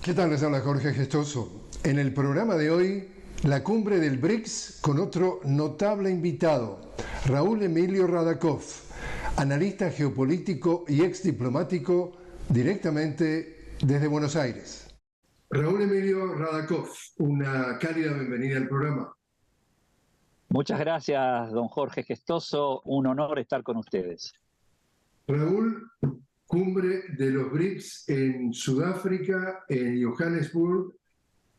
¿Qué tal? Les habla Jorge Gestoso. En el programa de hoy, la cumbre del BRICS con otro notable invitado, Raúl Emilio Radakov, analista geopolítico y exdiplomático directamente desde Buenos Aires. Raúl Emilio Radakov, una cálida bienvenida al programa. Muchas gracias, don Jorge Gestoso. Un honor estar con ustedes. Raúl, cumbre de los BRICS en Sudáfrica, en Johannesburg.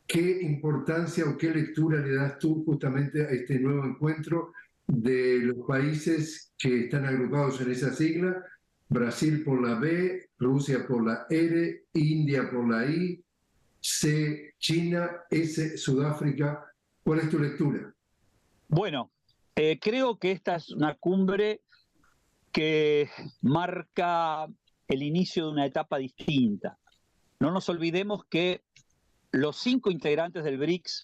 ¿Qué importancia o qué lectura le das tú justamente a este nuevo encuentro de los países que están agrupados en esa sigla? Brasil por la B, Rusia por la R, India por la I, C, China, S, Sudáfrica. ¿Cuál es tu lectura? Bueno, creo que esta es una cumbre que marca el inicio de una etapa distinta. No nos olvidemos que los 5 integrantes del BRICS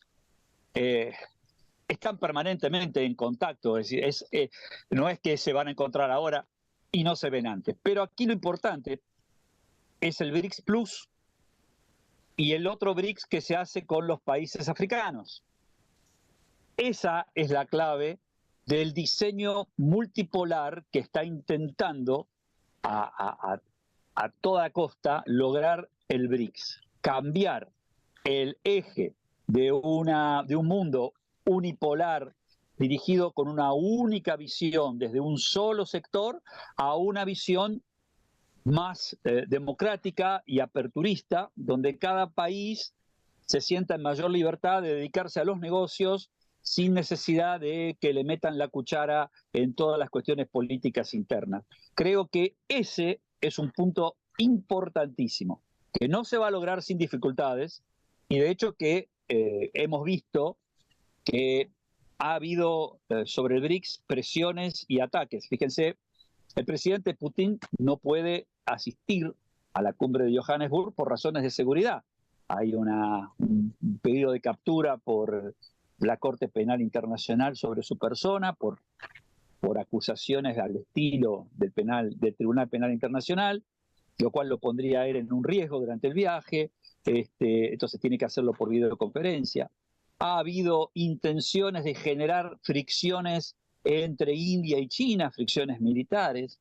están permanentemente en contacto, es decir, no es que se van a encontrar ahora y no se ven antes. Pero aquí lo importante es el BRICS Plus y el otro BRICS que se hace con los países africanos. Esa es la clave del diseño multipolar que está intentando a toda costa lograr el BRICS. Cambiar el eje de un mundo unipolar dirigido con una única visión desde un solo sector a una visión más democrática y aperturista, donde cada país se sienta en mayor libertad de dedicarse a los negocios sin necesidad de que le metan la cuchara en todas las cuestiones políticas internas. Creo que ese es un punto importantísimo, que no se va a lograr sin dificultades, y de hecho que hemos visto que ha habido sobre el BRICS presiones y ataques. Fíjense, el presidente Putin no puede asistir a la cumbre de Johannesburg por razones de seguridad. Hay un pedido de captura por la Corte Penal Internacional sobre su persona, por acusaciones al estilo del Tribunal Penal Internacional, lo cual lo pondría a él en un riesgo durante el viaje, entonces tiene que hacerlo por videoconferencia. Ha habido intenciones de generar fricciones entre India y China, fricciones militares.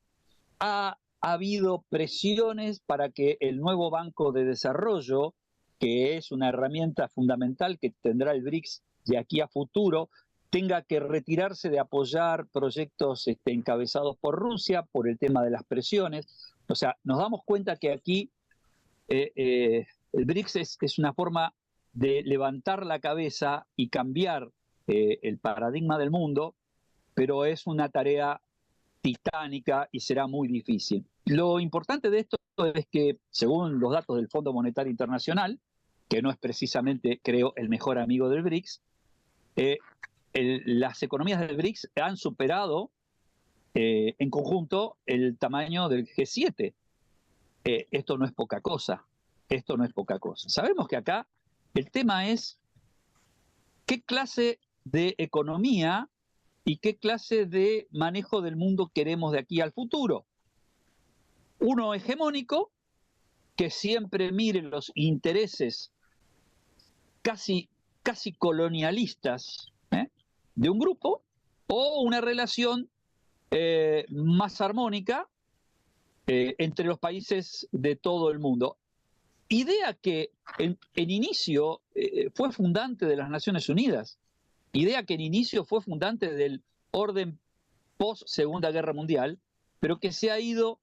Ha habido presiones para que el nuevo Banco de Desarrollo, que es una herramienta fundamental que tendrá el BRICS de aquí a futuro, tenga que retirarse de apoyar proyectos encabezados por Rusia por el tema de las presiones. O sea, nos damos cuenta que aquí el BRICS es una forma de levantar la cabeza y cambiar el paradigma del mundo, pero es una tarea titánica y será muy difícil. Lo importante de esto es que, según los datos del Fondo Monetario Internacional, que no es precisamente, creo, el mejor amigo del BRICS, las economías del BRICS han superado en conjunto el tamaño del G7. Esto no es poca cosa, esto no es poca cosa. Sabemos que acá el tema es qué clase de economía y qué clase de manejo del mundo queremos de aquí al futuro. Uno hegemónico que siempre mire los intereses casi colonialistas de un grupo, o una relación más armónica entre los países de todo el mundo. Idea que en inicio fue fundante de las Naciones Unidas, idea que en inicio fue fundante del orden post-Segunda Guerra Mundial, pero que se ha ido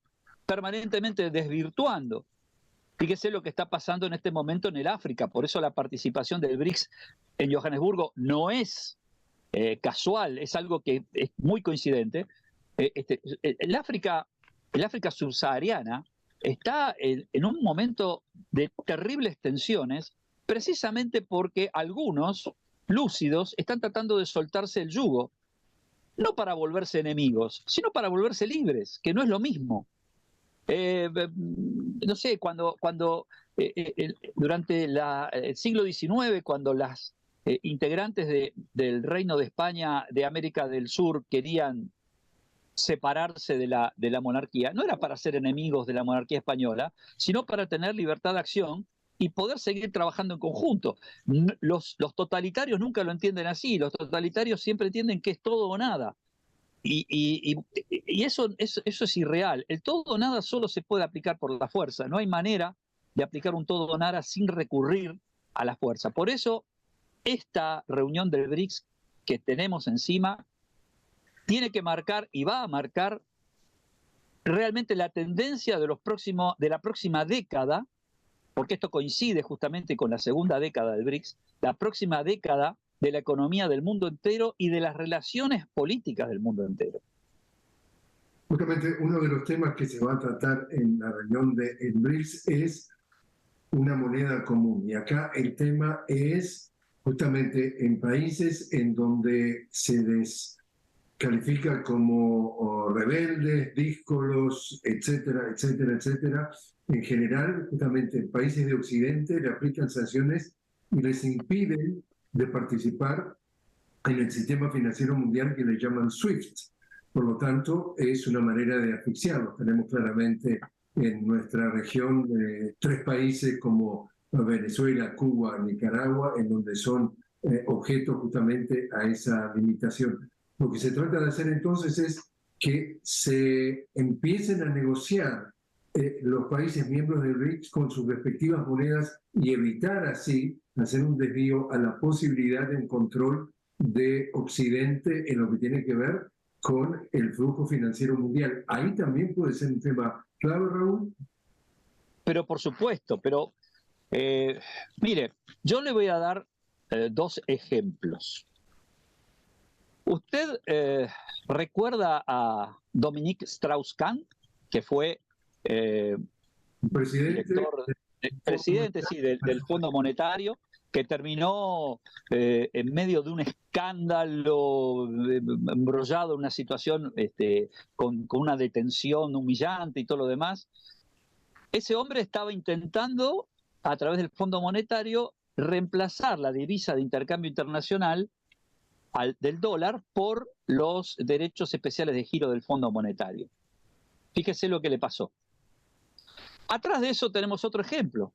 permanentemente desvirtuando. Fíjese lo que está pasando en este momento en el África, por eso la participación del BRICS en Johannesburgo no es casual, es algo que es muy coincidente. El África subsahariana está en un momento de terribles tensiones, precisamente porque algunos lúcidos están tratando de soltarse el yugo, no para volverse enemigos, sino para volverse libres, que no es lo mismo. No sé, durante el siglo XIX, cuando las integrantes del Reino de España de América del Sur querían separarse de la monarquía, no era para ser enemigos de la monarquía española, sino para tener libertad de acción y poder seguir trabajando en conjunto. Los totalitarios nunca lo entienden así, los totalitarios siempre entienden que es todo o nada. Y eso es irreal. El todo o nada solo se puede aplicar por la fuerza. No hay manera de aplicar un todo o nada sin recurrir a la fuerza. Por eso, esta reunión del BRICS que tenemos encima tiene que marcar y va a marcar realmente la tendencia de la próxima década, porque esto coincide justamente con la segunda década del BRICS, la próxima década de la economía del mundo entero y de las relaciones políticas del mundo entero. Justamente uno de los temas que se va a tratar en la reunión de BRICS es una moneda común. Y acá el tema es justamente en países en donde se descalifica como rebeldes, díscolos, etcétera, etcétera, etcétera. En general, justamente en países de Occidente le aplican sanciones y les impiden de participar en el sistema financiero mundial que le llaman SWIFT. Por lo tanto, es una manera de asfixiarlos. Tenemos claramente en nuestra región 3 países como Venezuela, Cuba, Nicaragua, en donde son objeto justamente a esa limitación. Lo que se trata de hacer entonces es que se empiecen a negociar los países miembros del BRICS con sus respectivas monedas y evitar así hacer un desvío a la posibilidad de un control de Occidente en lo que tiene que ver con el flujo financiero mundial. Ahí también puede ser un tema clave, Raúl. Pero por supuesto, pero mire, yo le voy a dar 2 ejemplos. ¿Usted recuerda a Dominique Strauss-Kahn, que fue presidente sí, del Fondo Monetario, que terminó en medio de un escándalo, embrollado en una situación con una detención humillante y todo lo demás? Ese hombre estaba intentando, a través del Fondo Monetario, reemplazar la divisa de intercambio internacional del dólar por los derechos especiales de giro del Fondo Monetario. Fíjese lo que le pasó. Atrás de eso tenemos otro ejemplo,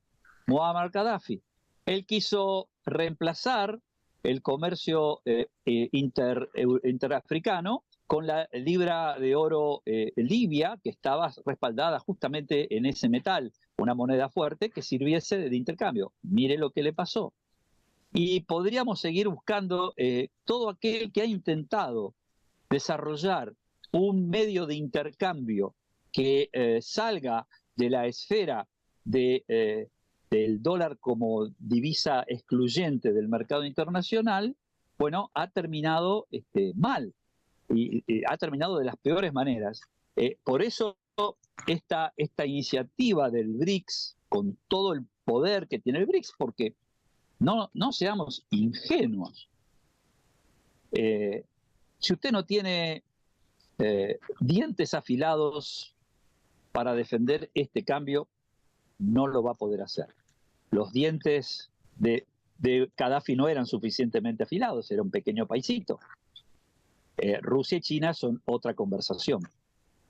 Muammar Gaddafi. Él quiso reemplazar el comercio interafricano con la libra de oro libia, que estaba respaldada justamente en ese metal, una moneda fuerte que sirviese de intercambio. Mire lo que le pasó. Y podríamos seguir buscando todo aquel que ha intentado desarrollar un medio de intercambio que salga de la esfera del dólar como divisa excluyente del mercado internacional, bueno, ha terminado mal y ha terminado de las peores maneras. Por eso esta iniciativa del BRICS, con todo el poder que tiene el BRICS, porque no seamos ingenuos. Si usted no tiene dientes afilados para defender este cambio, no lo va a poder hacer. Los dientes de Gaddafi no eran suficientemente afilados, era un pequeño paisito. Rusia y China son otra conversación.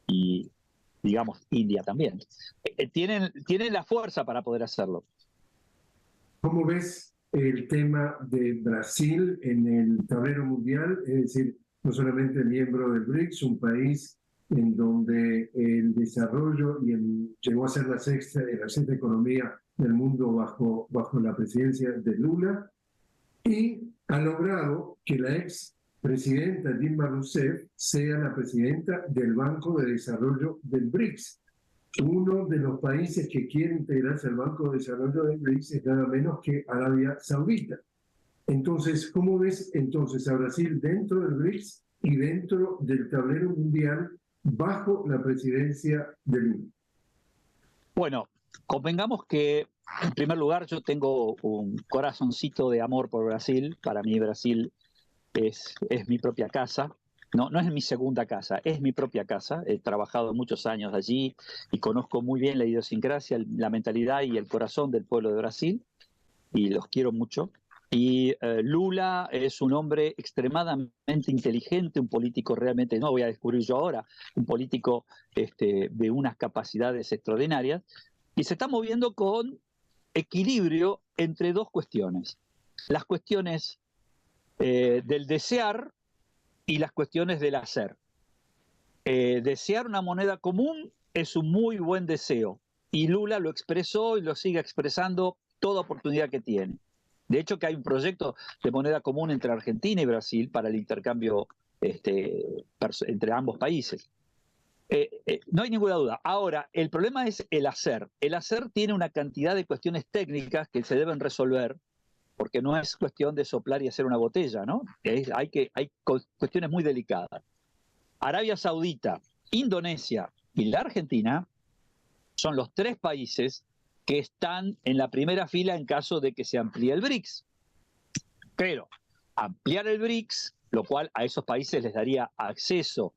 Y, digamos, India también. Tienen la fuerza para poder hacerlo. ¿Cómo ves el tema de Brasil en el tablero mundial? Es decir, no solamente miembro del BRICS, un país en donde el desarrollo llegó a ser la sexta economía del mundo bajo la presidencia de Lula, y ha logrado que la ex presidenta Dilma Rousseff sea la presidenta del Banco de Desarrollo del BRICS. Uno de los países que quiere integrarse al Banco de Desarrollo del BRICS es nada menos que Arabia Saudita. Entonces, ¿cómo ves entonces a Brasil dentro del BRICS y dentro del tablero mundial bajo la presidencia de Lula? Bueno, convengamos que, en primer lugar, yo tengo un corazoncito de amor por Brasil. Para mí Brasil es mi propia casa. No es mi segunda casa, es mi propia casa. He trabajado muchos años allí y conozco muy bien la idiosincrasia, la mentalidad y el corazón del pueblo de Brasil, y los quiero mucho. Y Lula es un hombre extremadamente inteligente, un político realmente, no voy a descubrir yo ahora, un político de unas capacidades extraordinarias, y se está moviendo con equilibrio entre dos cuestiones. Las cuestiones del desear y las cuestiones del hacer. Desear una moneda común es un muy buen deseo, y Lula lo expresó y lo sigue expresando toda oportunidad que tiene. De hecho, que hay un proyecto de moneda común entre Argentina y Brasil para el intercambio entre ambos países. No hay ninguna duda. Ahora, el problema es el hacer. El hacer tiene una cantidad de cuestiones técnicas que se deben resolver, porque no es cuestión de soplar y hacer una botella, ¿no? Hay cuestiones muy delicadas. Arabia Saudita, Indonesia y la Argentina son los 3 países que están en la primera fila en caso de que se amplíe el BRICS. Pero ampliar el BRICS, lo cual a esos países les daría acceso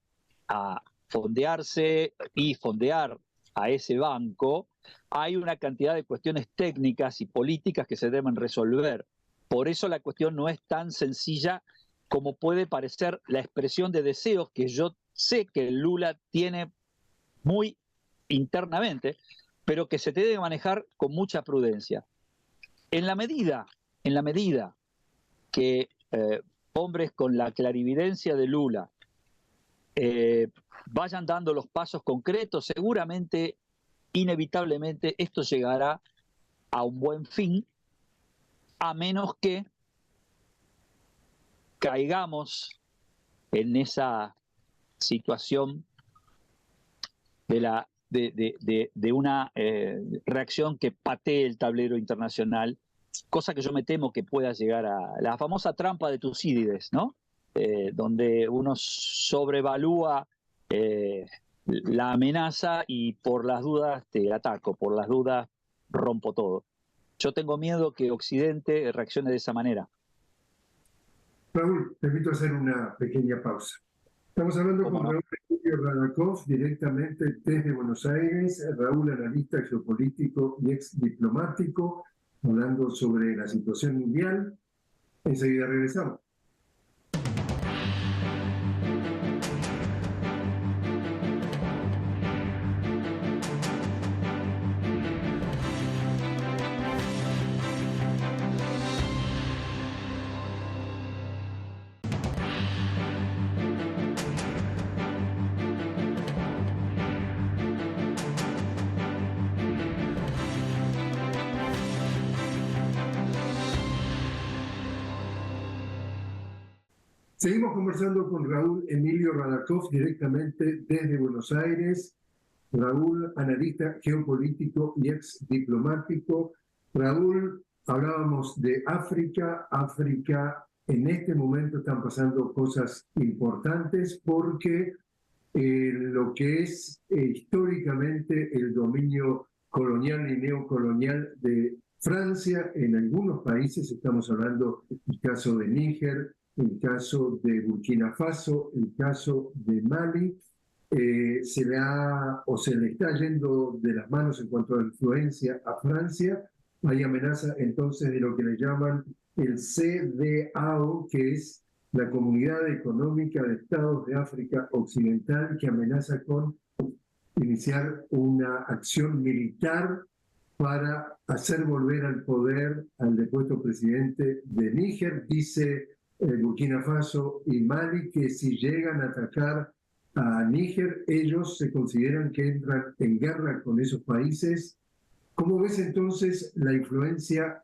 a fondearse y fondear a ese banco, hay una cantidad de cuestiones técnicas y políticas que se deben resolver. Por eso la cuestión no es tan sencilla como puede parecer la expresión de deseos que yo sé que Lula tiene muy internamente, pero que se debe manejar con mucha prudencia. En la medida que hombres con la clarividencia de Lula vayan dando los pasos concretos, seguramente, inevitablemente, esto llegará a un buen fin, a menos que caigamos en esa situación de una reacción que patee el tablero internacional, cosa que yo me temo que pueda llegar a la famosa trampa de Tucídides, ¿no? Donde uno sobrevalúa la amenaza y por las dudas te ataco, por las dudas rompo todo. Yo tengo miedo que Occidente reaccione de esa manera. Raúl, te invito a hacer una pequeña pausa. Estamos hablando con Raúl Emilio Radakov, directamente desde Buenos Aires. Raúl, analista geopolítico y ex diplomático, hablando sobre la situación mundial. Enseguida regresamos. Seguimos conversando con Raúl Emilio Radakov, directamente desde Buenos Aires. Raúl, analista geopolítico y ex diplomático. Raúl, hablábamos de África. África, en este momento están pasando cosas importantes porque lo que es históricamente el dominio colonial y neocolonial de Francia en algunos países, estamos hablando del caso de Níger, el caso de Burkina Faso, el caso de Mali, se le está yendo de las manos en cuanto a influencia a Francia. Hay amenaza entonces de lo que le llaman el CEDEAO, que es la Comunidad Económica de Estados de África Occidental, que amenaza con iniciar una acción militar para hacer volver al poder al depuesto presidente de Níger. Dice Burkina Faso y Mali que si llegan a atacar a Níger, ellos se consideran que entran en guerra con esos países. ¿Cómo ves entonces la influencia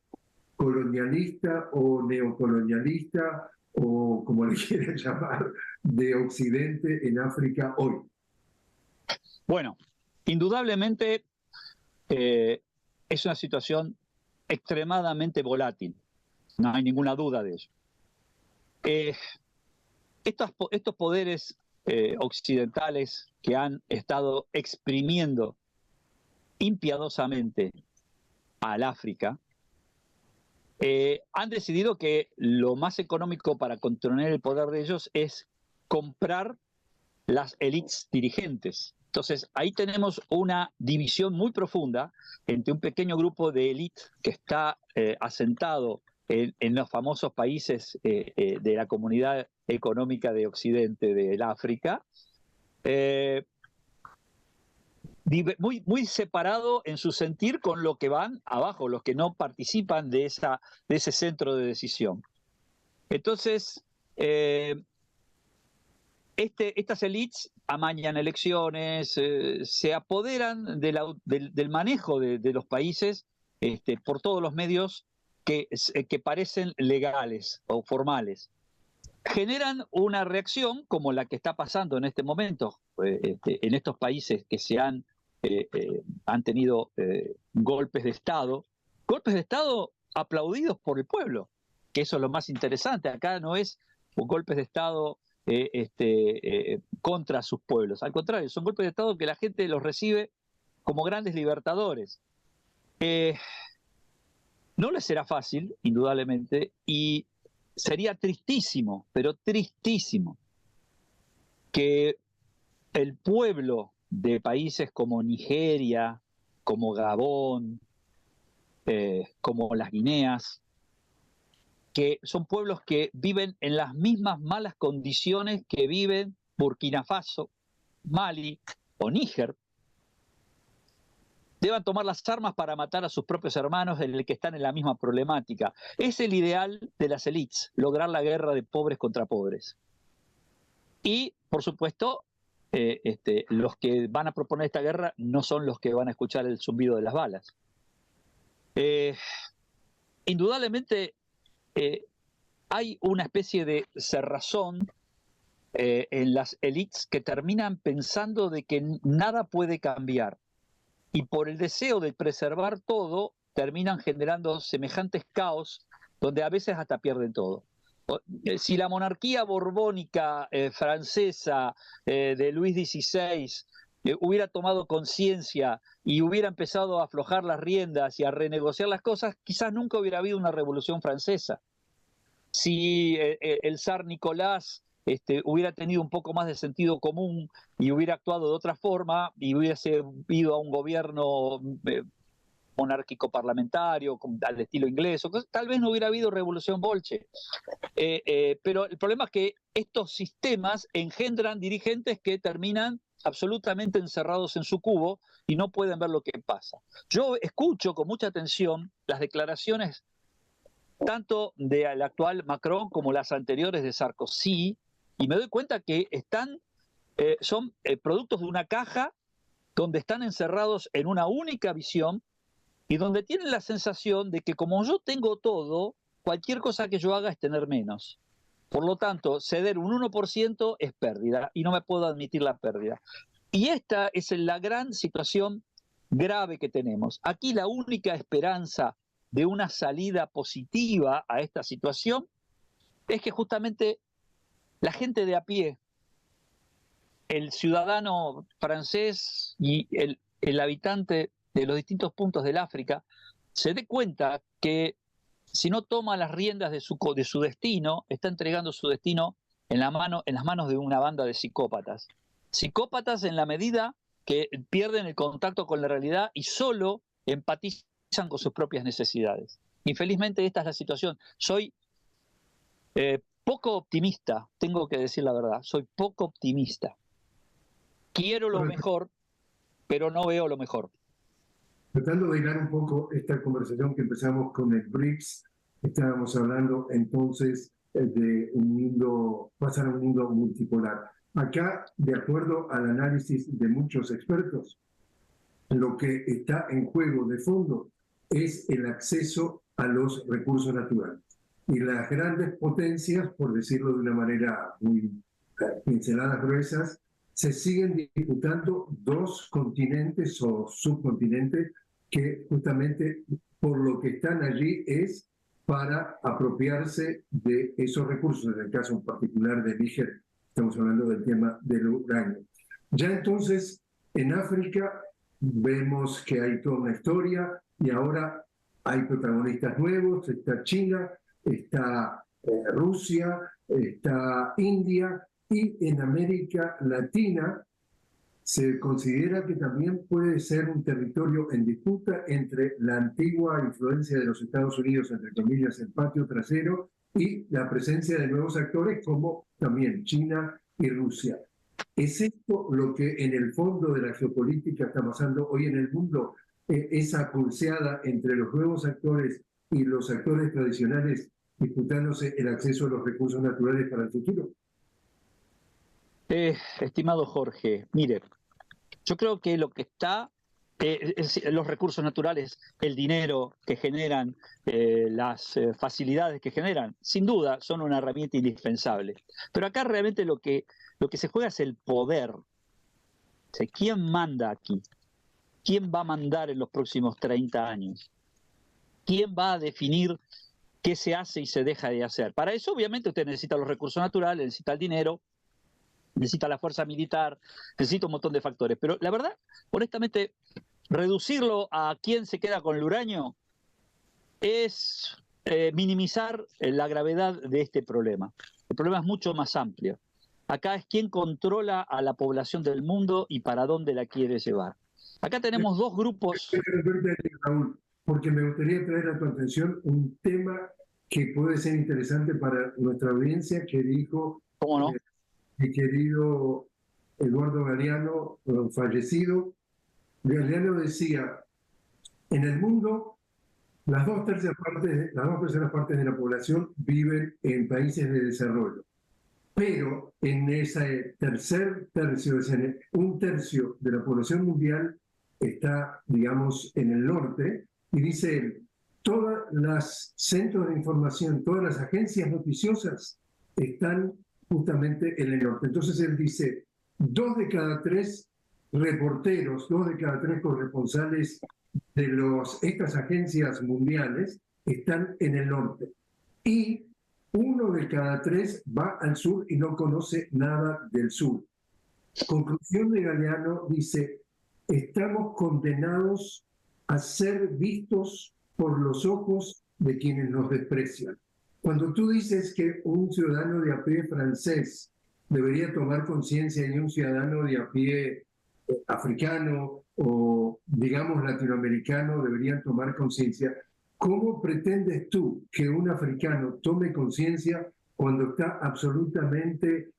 colonialista o neocolonialista, o como le quieran llamar, de Occidente en África hoy? Bueno, indudablemente es una situación extremadamente volátil, no hay ninguna duda de ello. Estos poderes occidentales que han estado exprimiendo impiadosamente al África, han decidido que lo más económico para contener el poder de ellos es comprar las élites dirigentes. Entonces, ahí tenemos una división muy profunda entre un pequeño grupo de élite que está asentado en los famosos países de la Comunidad Económica de Occidente del África, muy separado en su sentir con lo que van abajo, los que no participan de ese centro de decisión. Entonces, estas élites amañan elecciones, se apoderan del manejo de los países por todos los medios que parecen legales o formales. Generan una reacción como la que está pasando en este momento en estos países que han tenido golpes de Estado aplaudidos por el pueblo, que eso es lo más interesante. Acá no es golpes de Estado contra sus pueblos, al contrario, son golpes de Estado que la gente los recibe como grandes libertadores. No les será fácil, indudablemente, y sería tristísimo, pero tristísimo, que el pueblo de países como Nigeria, como Gabón, como las Guineas, que son pueblos que viven en las mismas malas condiciones que viven Burkina Faso, Mali o Níger, deban tomar las armas para matar a sus propios hermanos en el que están en la misma problemática. Es el ideal de las élites, lograr la guerra de pobres contra pobres. Y, por supuesto, los que van a proponer esta guerra no son los que van a escuchar el zumbido de las balas. Indudablemente hay una especie de cerrazón en las élites que terminan pensando de que nada puede cambiar. Y por el deseo de preservar todo, terminan generando semejantes caos donde a veces hasta pierden todo. Si la monarquía borbónica francesa de Luis XVI hubiera tomado conciencia y hubiera empezado a aflojar las riendas y a renegociar las cosas, quizás nunca hubiera habido una revolución francesa. Si el zar Nicolás hubiera tenido un poco más de sentido común y hubiera actuado de otra forma y hubiese ido a un gobierno monárquico parlamentario al estilo inglés, tal vez no hubiera habido revolución bolche. Pero el problema es que estos sistemas engendran dirigentes que terminan absolutamente encerrados en su cubo y no pueden ver lo que pasa. Yo escucho con mucha atención las declaraciones tanto del actual Macron como las anteriores de Sarkozy, y me doy cuenta que son productos de una caja donde están encerrados en una única visión y donde tienen la sensación de que como yo tengo todo, cualquier cosa que yo haga es tener menos. Por lo tanto, ceder un 1% es pérdida y no me puedo admitir la pérdida. Y esta es la gran situación grave que tenemos. Aquí la única esperanza de una salida positiva a esta situación es que justamente la gente de a pie, el ciudadano francés y el habitante de los distintos puntos del África, se dé cuenta que si no toma las riendas de su destino, está entregando su destino en las manos de una banda de psicópatas. Psicópatas en la medida que pierden el contacto con la realidad y solo empatizan con sus propias necesidades. Infelizmente esta es la situación. Soy poco optimista, tengo que decir la verdad, soy poco optimista. Quiero lo mejor, pero no veo lo mejor. Tratando de hilar un poco esta conversación que empezamos con el BRICS, estábamos hablando entonces de pasar a un mundo multipolar. Acá, de acuerdo al análisis de muchos expertos, lo que está en juego de fondo es el acceso a los recursos naturales. Y las grandes potencias, por decirlo de una manera muy pinceladas gruesas, se siguen disputando dos continentes o subcontinentes que justamente por lo que están allí es para apropiarse de esos recursos. En el caso en particular de Níger, estamos hablando del tema del uranio. Ya entonces, en África vemos que hay toda una historia y ahora hay protagonistas nuevos, está China, está Rusia, está India, y en América Latina se considera que también puede ser un territorio en disputa entre la antigua influencia de los Estados Unidos, entre comillas, el patio trasero, y la presencia de nuevos actores como también China y Rusia. ¿Es esto lo que en el fondo de la geopolítica está pasando hoy en el mundo? Esa pulseada entre los nuevos actores y los actores tradicionales disputándose el acceso a los recursos naturales para el futuro. Estimado Jorge, mire, yo creo que lo que está, los recursos naturales, el dinero que generan, las facilidades que generan, sin duda son una herramienta indispensable. Pero acá realmente lo que se juega es el poder. O sea, ¿quién manda aquí? ¿Quién va a mandar en los próximos 30 años? ¿Quién va a definir qué se hace y se deja de hacer? Para eso, obviamente, usted necesita los recursos naturales, necesita el dinero, necesita la fuerza militar, necesita un montón de factores. Pero la verdad, honestamente, reducirlo a quién se queda con el uranio es minimizar la gravedad de este problema. El problema es mucho más amplio. Acá es quién controla a la población del mundo y para dónde la quiere llevar. Acá tenemos dos grupos. Raúl, porque me gustaría traer a tu atención un tema que puede ser interesante para nuestra audiencia, que dijo ¿Cómo no? mi querido Eduardo Galeano, fallecido. Galeano decía, en el mundo las dos terceras partes de la población viven en países de desarrollo, pero en ese tercer tercio, es decir, un tercio de la población mundial está, digamos, en el norte, y dice él, todos los centros de información, todas las agencias noticiosas están justamente en el norte. Entonces él dice, 2 de cada 3 reporteros, 2 de cada 3 corresponsales de estas agencias mundiales están en el norte. Y 1 de cada 3 va al sur y no conoce nada del sur. Conclusión de Galeano dice, estamos condenados a ser vistos por los ojos de quienes nos desprecian. Cuando tú dices que un ciudadano de a pie francés debería tomar conciencia y un ciudadano de a pie africano o, digamos, latinoamericano deberían tomar conciencia, ¿cómo pretendes tú que un africano tome conciencia cuando está absolutamente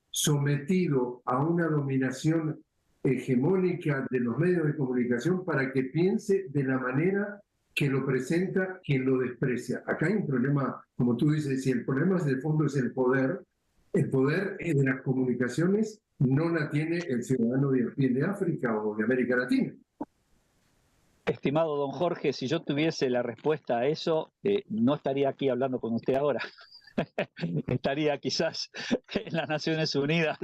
sometido a una dominación hegemónica de los medios de comunicación para que piense de la manera que lo presenta quien lo desprecia? Acá hay un problema, como tú dices, si el problema de fondo es el poder de las comunicaciones no la tiene el ciudadano de África o de América Latina. Estimado don Jorge, si yo tuviese la respuesta a eso, no estaría aquí hablando con usted ahora. Estaría quizás en las Naciones Unidas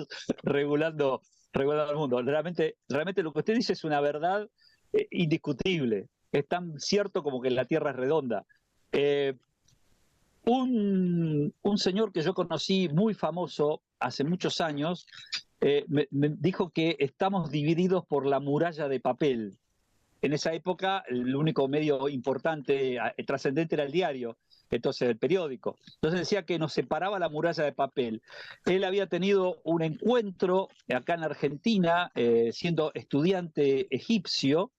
regulando el mundo. Realmente lo que usted dice es una verdad indiscutible. Es tan cierto como que la Tierra es redonda. Un señor que yo conocí muy famoso hace muchos años me dijo que estamos divididos por la muralla de papel. En esa época el único medio importante, trascendente, era el diario, entonces el periódico. Entonces decía que nos separaba la muralla de papel. Él había tenido un encuentro acá en Argentina, siendo estudiante egipcio,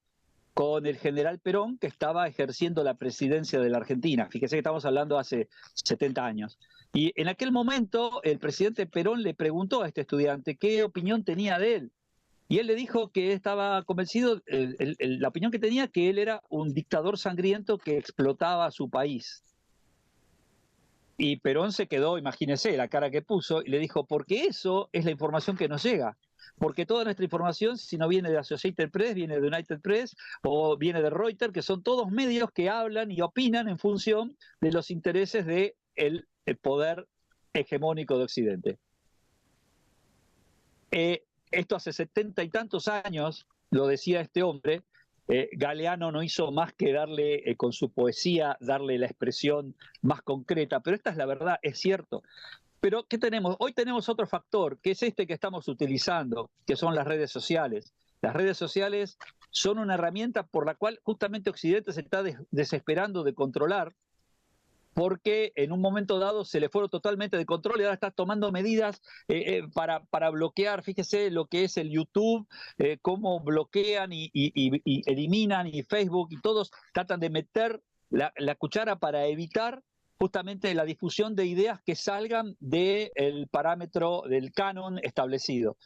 con el general Perón, que estaba ejerciendo la presidencia de la Argentina. Fíjese que estamos hablando hace 70 años. Y en aquel momento el presidente Perón le preguntó a este estudiante qué opinión tenía de él. Y él le dijo que estaba convencido, la opinión que tenía, que él era un dictador sangriento que explotaba a su país. Y Perón se quedó, imagínese la cara que puso, y le dijo, porque eso es la información que nos llega. Porque toda nuestra información, si no viene de Associated Press, viene de United Press o viene de Reuters, que son todos medios que hablan y opinan en función de los intereses del poder hegemónico de Occidente. Esto hace 70 y tantos años, lo decía este hombre. Galeano no hizo más que darle, con su poesía, darle la expresión más concreta, pero esta es la verdad, es cierto. Pero ¿qué tenemos? Hoy tenemos otro factor, que es este que estamos utilizando, que son las redes sociales. Las redes sociales son una herramienta por la cual justamente Occidente se está desesperando de controlar, porque en un momento dado se le fueron totalmente de control y ahora está tomando medidas para bloquear, fíjese lo que es el YouTube, cómo bloquean y eliminan, y Facebook, y todos tratan de meter la cuchara para evitar justamente la difusión de ideas que salgan del parámetro, del canon establecido.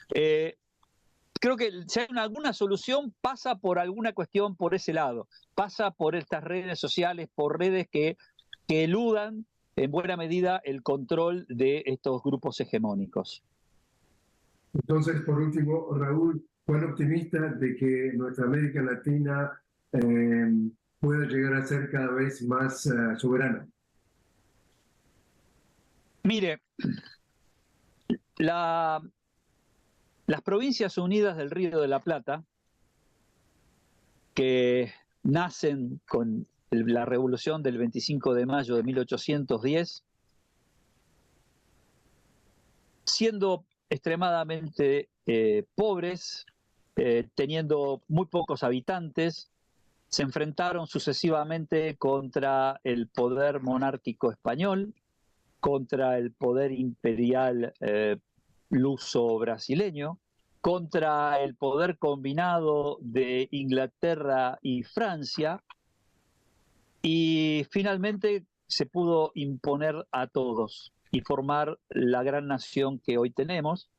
Creo que si hay alguna solución pasa por alguna cuestión por ese lado, pasa por estas redes sociales, por redes que eludan en buena medida el control de estos grupos hegemónicos. Entonces, por último, Raúl, ¿cuán optimista de que nuestra América Latina pueda llegar a ser cada vez más soberana? Mire, las Provincias Unidas del Río de la Plata, que nacen con la revolución del 25 de mayo de 1810, siendo extremadamente pobres, teniendo muy pocos habitantes, se enfrentaron sucesivamente contra el poder monárquico español, contra el poder imperial luso-brasileño, contra el poder combinado de Inglaterra y Francia, y finalmente se pudo imponer a todos y formar la gran nación que hoy tenemos.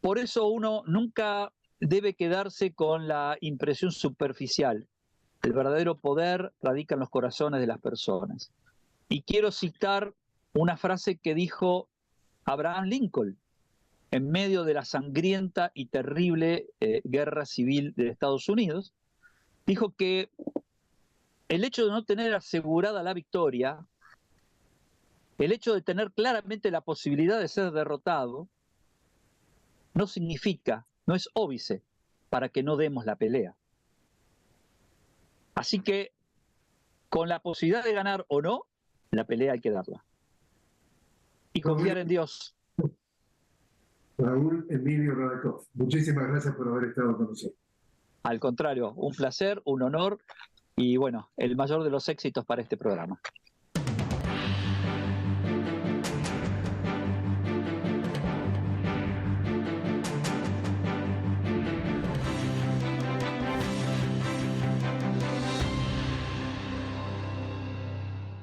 Por eso uno nunca debe quedarse con la impresión superficial. El verdadero poder radica en los corazones de las personas. Y quiero citar una frase que dijo Abraham Lincoln en medio de la sangrienta y terrible guerra civil de Estados Unidos. Dijo que el hecho de no tener asegurada la victoria, el hecho de tener claramente la posibilidad de ser derrotado, no significa, no es óbice para que no demos la pelea. Así que, con la posibilidad de ganar o no, la pelea hay que darla. Y confiar en Dios. Raúl Emilio Radakov, muchísimas gracias por haber estado con nosotros. Al contrario, un placer, un honor y bueno, el mayor de los éxitos para este programa.